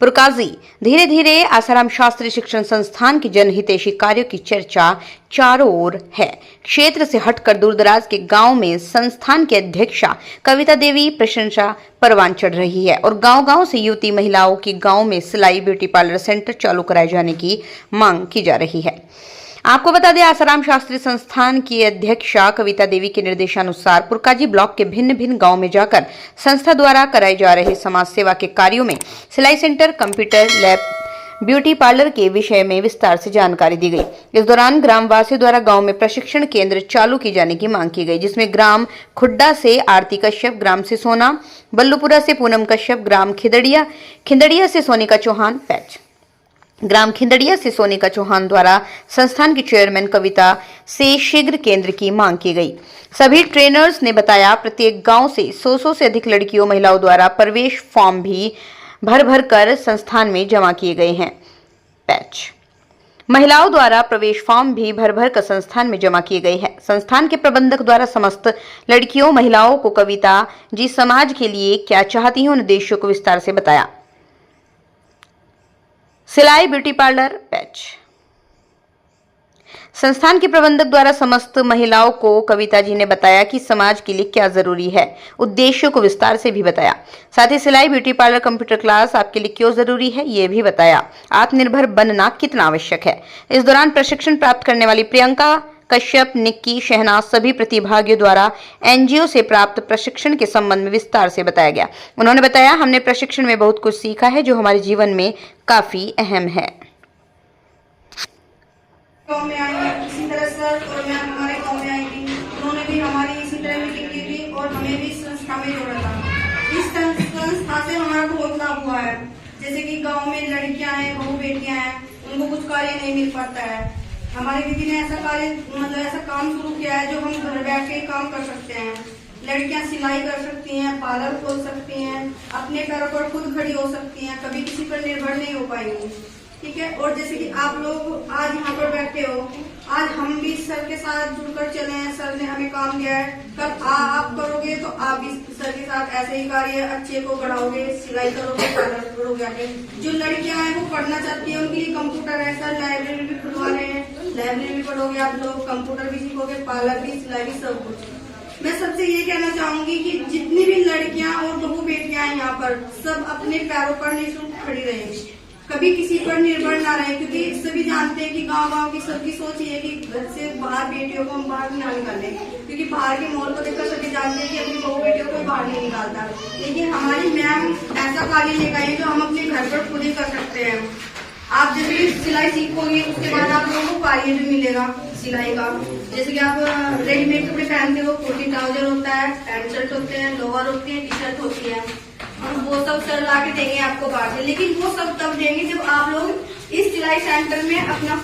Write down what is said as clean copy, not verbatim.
पुरकाजी। धीरे धीरे आसाराम शास्त्री शिक्षण संस्थान की जनहितैषी कार्यों की चर्चा चारों ओर है। क्षेत्र से हटकर दूरदराज के गांव में संस्थान की अध्यक्षा कविता देवी प्रशंसा परवान चढ़ रही है और गांव-गांव से युवती महिलाओं की गांव में सिलाई ब्यूटी पार्लर सेंटर चालू कराए जाने की मांग की जा रही है। आपको बता दें, आसाराम शास्त्री संस्थान की अध्यक्षा कविता देवी के निर्देशानुसार पुरकाजी ब्लॉक के भिन्न भिन्न गांव में जाकर संस्था द्वारा कराए जा रहे समाज सेवा के कार्यों में सिलाई centre, computer lab, beauty parlour के विषय में विस्तार से जानकारी दी गई। इस दौरान ग्रामवासियों द्वारा गांव में प्रशिक्षण केंद्र चालू की जाने की मांग की गई, जिसमें ग्राम खुड्डा से आरती कश्यप, ग्राम सिसोना, बल्लूपुरा से पूनम कश्यप, ग्राम खिंदड़िया से सोनिका चौहान, ग्राम खिंदड़िया से सोनिका चौहान द्वारा संस्थान की चेयरमैन कविता से शीघ्र केंद्र की मांग की गई। सभी ट्रेनर्स ने बताया, प्रत्येक गांव से 100 से अधिक लड़कियों महिलाओं द्वारा प्रवेश फॉर्म भी भर कर संस्थान में जमा किए गए हैं। महिलाओं द्वारा प्रवेश फॉर्म भी भर कर संस्थान में जमा किए गए हैं। संस्थान के प्रबंधक द्वारा समस्त लड़कियों महिलाओं को कविता जी समाज के लिए क्या चाहती हैं उन उद्देश्यों को विस्तार से बताया। सिलाई ब्यूटी पार्लर संस्थान के प्रबंधक द्वारा समस्त महिलाओं को कविता जी ने बताया कि समाज के लिए क्या जरूरी है, उद्देश्यों को विस्तार से भी बताया। साथ ही सिलाई ब्यूटी पार्लर कंप्यूटर क्लास आपके लिए क्यों जरूरी है ये भी बताया। आत्मनिर्भर बनना कितना आवश्यक है। इस दौरान प्रशिक्षण प्राप्त करने वाली प्रियंका कश्यप, निक्की, शहनाज सभी प्रतिभागियों द्वारा एनजीओ से प्राप्त प्रशिक्षण के संबंध में विस्तार से बताया गया। उन्होंने बताया, हमने प्रशिक्षण में बहुत कुछ सीखा है जो हमारे जीवन में काफी अहम है। गाँव में आई इसी तरह सर और मैं हमारे गाँव में आई थी, उन्होंने भी हमारी इसी तरह मीटिंग की थी और हमें भी संस्था में जोड़ा था। इस संस्था से हमारा बहुत लाभ हुआ है। जैसे कि गाँव में लड़कियां हैं, बहू बेटियां हैं, उनको कुछ कार्य नहीं मिल पाता है। हमारे दीदी ने ऐसा कार्य ऐसा काम शुरू किया है जो हम घर बैठ के काम कर सकते हैं। लड़कियां सिलाई कर सकती हैं, पार्लर खोल सकती हैं, अपने पैरों पर खुद खड़ी हो सकती हैं, कभी किसी पर निर्भर नहीं हो पाएंगी। ठीक है। और जैसे कि आप लोग आज यहाँ पर बैठे हो, आज हम भी सर के साथ जुड़कर चले हैं। सर ने हमें काम दिया है, कब आप करोगे तो आप भी सर के साथ ऐसे ही कार्य अच्छे को बढ़ाओगे, सिलाई करोगे, पार्लर करोगे आगे। जो लड़कियां हैं वो पढ़ना चाहती है, उनके लिए कंप्यूटर है, सर लाइब्रेरी भी खुलवा रहे हैं। लाइब्रेरी भी पढ़ोगे आप लोग, कंप्यूटर भी सीखोगे, पार्लर भी, सिलाई भी, सब कुछ। मैं सबसे ये कहना चाहूंगी कि जितनी भी लड़कियां और बहू बेटियां हैं यहाँ पर, सब अपने पैरों पर निःशुल्क खड़ी रहेंगी, कभी किसी पर निर्भर ना रहे। क्योंकि सभी जानते हैं कि गांव की सबकी सोच ये है कि घर से बाहर बेटियों को हम बाहर ना निकालें, क्योंकि बाहर के माहौल को देखकर सभी जानते हैं कि अपनी बहू बेटियों को बाहर नहीं निकालता। लेकिन हमारी मैम ऐसा कार्य लेकर आई जो हम अपने घर पर खुद ही कर सकते हैं। आप जैसे सिलाई सीखोगे उसके बाद आप लोगों को कार्य भी मिलेगा सिलाई का। जैसे कि आप रेडीमेड कपड़े पहनते हो, कोटी ट्राउजर होता है, पैंट शर्ट होते हैं, लोअर होती है, टी शर्ट होती है, और वो सब सर ला के देंगे आपको बाहर से। लेकिन वो सब तब देंगे जब आप लोग इस सिलाई सेंटर में अपना